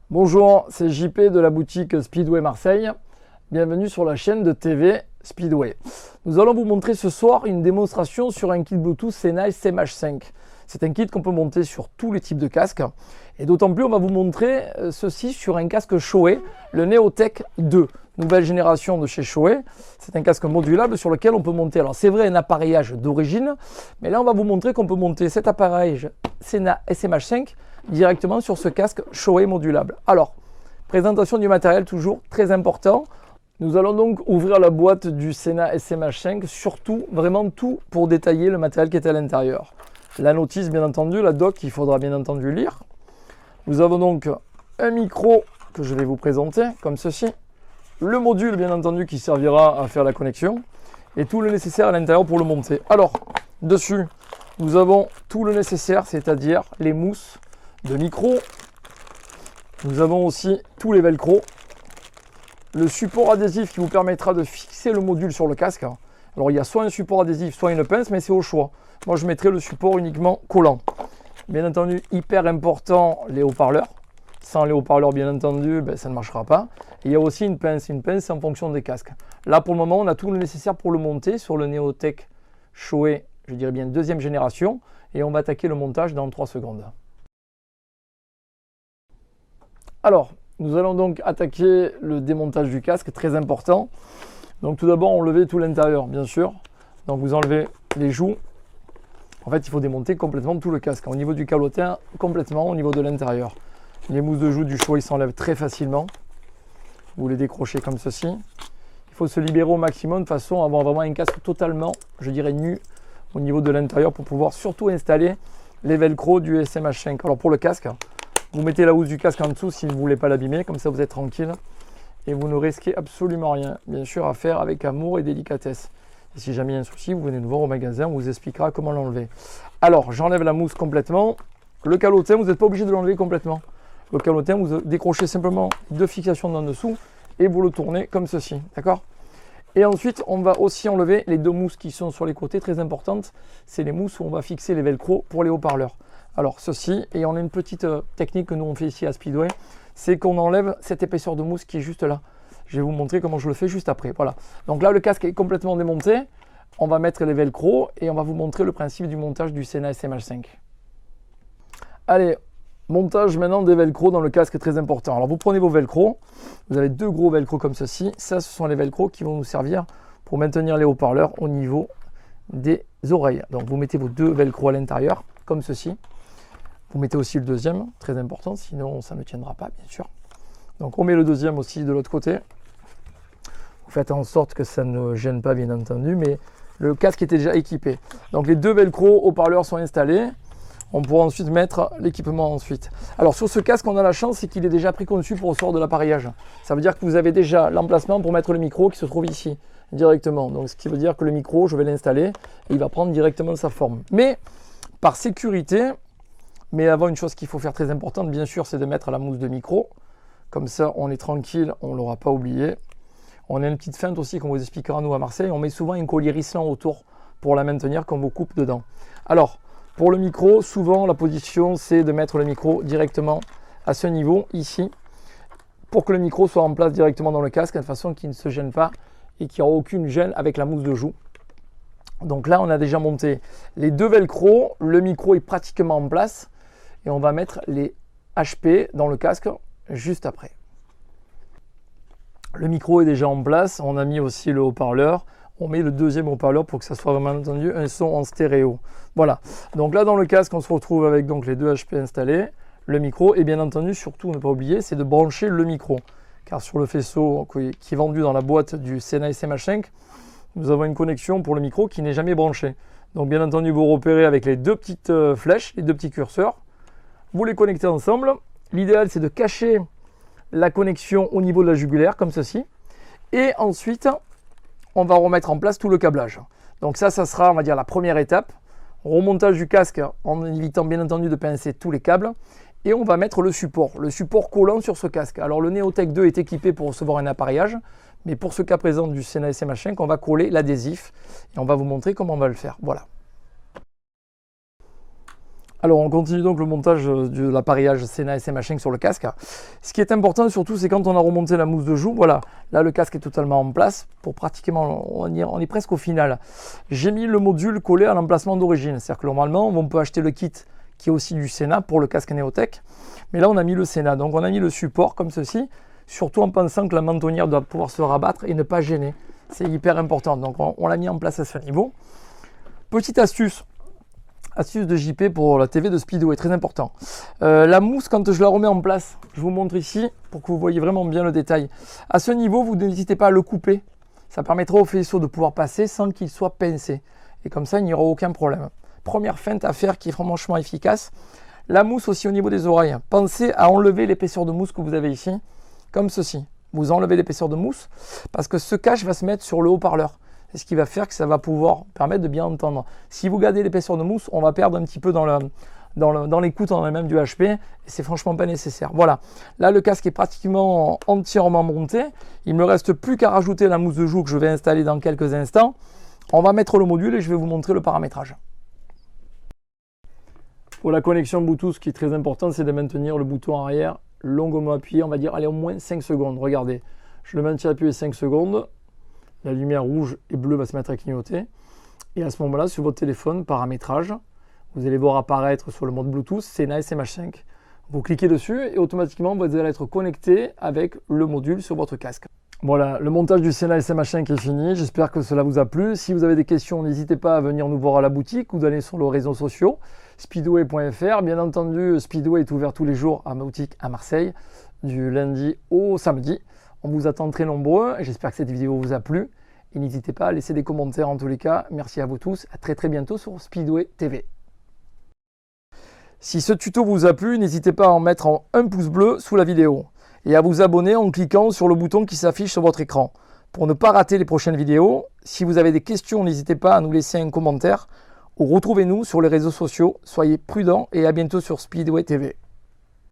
Bonjour, c'est JP de la boutique Speedway Marseille. Bienvenue sur la chaîne de TV Speedway. Nous allons vous montrer ce soir une démonstration sur un kit Bluetooth Sennheiser SMH5. C'est un kit qu'on peut monter sur tous les types de casques. Et d'autant plus, on va vous montrer ceci sur un casque Shoei, le Neotech 2, nouvelle génération de chez Shoei. C'est un casque modulable sur lequel on peut monter, alors c'est vrai, un appareillage d'origine, mais là on va vous montrer qu'on peut monter cet appareillage Sennheiser SMH5 directement sur ce casque Shoei modulable. Alors, présentation du matériel toujours très important. Nous allons donc ouvrir la boîte du Sennheiser SMH5, surtout, vraiment tout pour détailler le matériel qui est à l'intérieur. La notice, bien entendu, la doc qu'il faudra bien entendu lire. Nous avons donc un micro que je vais vous présenter, comme ceci. Le module, bien entendu, qui servira à faire la connexion. Et tout le nécessaire à l'intérieur pour le monter. Alors, dessus, nous avons tout le nécessaire, c'est-à-dire les mousses de micro. Nous avons aussi tous les velcro. Le support adhésif qui vous permettra de fixer le module sur le casque. Alors, il y a soit un support adhésif, soit une pince, mais c'est au choix. Moi, je mettrai le support uniquement collant. Bien entendu, hyper important, les haut-parleurs. Sans les haut-parleurs, bien entendu, ça ne marchera pas. Et il y a aussi une pince en fonction des casques. Là, pour le moment, on a tout le nécessaire pour le monter sur le Neotech Shoei, je dirais bien deuxième génération. Et on va attaquer le montage dans 3 secondes. Alors, nous allons donc attaquer le démontage du casque, très important. Donc tout d'abord, enlever tout l'intérieur, bien sûr. Donc vous enlevez les joues. En fait, il faut démonter complètement tout le casque. Au niveau du calotin, complètement au niveau de l'intérieur. Les mousses de joue du Shoei s'enlèvent très facilement. Vous les décrochez comme ceci. Il faut se libérer au maximum de façon à avoir vraiment un casque totalement, je dirais, nu au niveau de l'intérieur pour pouvoir surtout installer les velcro du SMH5. Alors pour le casque, vous mettez la housse du casque en dessous si vous ne voulez pas l'abîmer. Comme ça, vous êtes tranquille. Et vous ne risquez absolument rien. Bien sûr, à faire avec amour et délicatesse. Et si jamais il y a un souci, vous venez nous voir au magasin, on vous expliquera comment l'enlever. Alors, j'enlève la mousse complètement. Le calotin, vous n'êtes pas obligé de l'enlever complètement. Le calotin, vous décrochez simplement 2 fixations d'en dessous et vous le tournez comme ceci, d'accord? Et ensuite, on va aussi enlever les 2 mousses qui sont sur les côtés, très importantes. C'est les mousses où on va fixer les velcro pour les haut-parleurs. Alors, ceci, et on a une petite technique que nous on fait ici à Speedway, c'est qu'on enlève cette épaisseur de mousse qui est juste là. Je vais vous montrer comment je le fais juste après. Voilà. Donc là, le casque est complètement démonté. On va mettre les velcro et on va vous montrer le principe du montage du Sennheiser SMH5. Allez, montage maintenant des velcro dans le casque, très important. Alors vous prenez vos velcro. Vous avez 2 gros velcro comme ceci. Ça, ce sont les velcro qui vont nous servir pour maintenir les haut-parleurs au niveau des oreilles. Donc vous mettez vos 2 velcro à l'intérieur, comme ceci. Vous mettez aussi le deuxième, très important, sinon ça ne tiendra pas, bien sûr. Donc on met le deuxième aussi de l'autre côté. Vous faites en sorte que ça ne gêne pas, bien entendu, mais le casque était déjà équipé. Donc les 2 velcro haut-parleurs sont installés. On pourra ensuite mettre l'équipement ensuite. Alors sur ce casque, on a la chance, c'est qu'il est déjà préconçu pour recevoir de l'appareillage. Ça veut dire que vous avez déjà l'emplacement pour mettre le micro qui se trouve ici, directement. Donc ce qui veut dire que le micro, je vais l'installer et il va prendre directement sa forme. Mais par sécurité, mais avant, une chose qu'il faut faire très importante, bien sûr, c'est de mettre la mousse de micro. Comme ça, on est tranquille, on ne l'aura pas oublié. On a une petite feinte aussi qu'on vous expliquera nous à Marseille. On met souvent un collier risselant autour pour la maintenir quand on vous coupe dedans. Alors, pour le micro, souvent la position, c'est de mettre le micro directement à ce niveau, ici, pour que le micro soit en place directement dans le casque, de façon qu'il ne se gêne pas et qu'il n'y aura aucune gêne avec la mousse de joue. Donc là, on a déjà monté les 2 velcro. Le micro est pratiquement en place. Et on va mettre les HP dans le casque juste après. Le micro est déjà en place. On a mis aussi le haut-parleur. On met le deuxième haut-parleur pour que ça soit vraiment entendu un son en stéréo. Voilà. Donc là, dans le casque, on se retrouve avec donc les 2 HP installés, le micro. Et bien entendu, surtout, ne pas oublier, c'est de brancher le micro. Car sur le faisceau qui est vendu dans la boîte du Sennheiser SMH5, nous avons une connexion pour le micro qui n'est jamais branchée. Donc bien entendu, vous repérez avec les 2 petites flèches, les 2 petits curseurs. Vous les connectez ensemble. L'idéal, c'est de cacher la connexion au niveau de la jugulaire, comme ceci. Et ensuite, on va remettre en place tout le câblage. Donc ça sera, on va dire, la première étape. Remontage du casque en évitant bien entendu de pincer tous les câbles. Et on va mettre le support collant sur ce casque. Alors le Neotech 2 est équipé pour recevoir un appareillage. Mais pour ce cas présent du Sennheiser SMH5, on va coller l'adhésif. Et on va vous montrer comment on va le faire. Voilà. Alors on continue donc le montage de l'appareillage Sena SM5 sur le casque. Ce qui est important surtout, c'est quand on a remonté la mousse de joue, voilà, là le casque est totalement en place pour pratiquement, on est presque au final. J'ai mis le module collé à l'emplacement d'origine, c'est-à-dire que normalement on peut acheter le kit qui est aussi du Sena pour le casque Neotech, mais là on a mis le Sena, donc on a mis le support comme ceci, surtout en pensant que la mentonnière doit pouvoir se rabattre et ne pas gêner, c'est hyper important, donc on l'a mis en place à ce niveau. Petite astuce de JP pour la TV de Speedway, très important. La mousse, quand je la remets en place, je vous montre ici pour que vous voyez vraiment bien le détail. À ce niveau, vous n'hésitez pas à le couper. Ça permettra au faisceau de pouvoir passer sans qu'il soit pincé. Et comme ça, il n'y aura aucun problème. Première feinte à faire qui est franchement efficace. La mousse aussi au niveau des oreilles. Pensez à enlever l'épaisseur de mousse que vous avez ici, comme ceci. Vous enlevez l'épaisseur de mousse parce que ce cache va se mettre sur le haut-parleur. C'est ce qui va faire que ça va pouvoir permettre de bien entendre. Si vous gardez l'épaisseur de mousse, on va perdre un petit peu dans l'écoute en elle-même du HP et c'est franchement pas nécessaire. Voilà, là le casque est pratiquement entièrement monté. Il ne me reste plus qu'à rajouter la mousse de joue que je vais installer dans quelques instants. On va mettre le module et je vais vous montrer le paramétrage. Pour la connexion Bluetooth, ce qui est très important, c'est de maintenir le bouton arrière longuement appuyé, on va dire allez, au moins 5 secondes. Regardez, je le maintiens appuyé 5 secondes. La lumière rouge et bleue va se mettre à clignoter. Et à ce moment-là, sur votre téléphone, paramétrage, vous allez voir apparaître sur le mode Bluetooth Sena SM5. Vous cliquez dessus et automatiquement, vous allez être connecté avec le module sur votre casque. Voilà, le montage du Sena SM5 est fini. J'espère que cela vous a plu. Si vous avez des questions, n'hésitez pas à venir nous voir à la boutique ou d'aller sur les réseaux sociaux, speedway.fr. Bien entendu, Speedway est ouvert tous les jours à ma boutique à Marseille, du lundi au samedi. On vous attend très nombreux. J'espère que cette vidéo vous a plu. Et n'hésitez pas à laisser des commentaires en tous les cas. Merci à vous tous. À très bientôt sur Speedway TV. Si ce tuto vous a plu, n'hésitez pas à en mettre un pouce bleu sous la vidéo. Et à vous abonner en cliquant sur le bouton qui s'affiche sur votre écran. Pour ne pas rater les prochaines vidéos, si vous avez des questions, n'hésitez pas à nous laisser un commentaire. Ou retrouvez-nous sur les réseaux sociaux. Soyez prudents et à bientôt sur Speedway TV.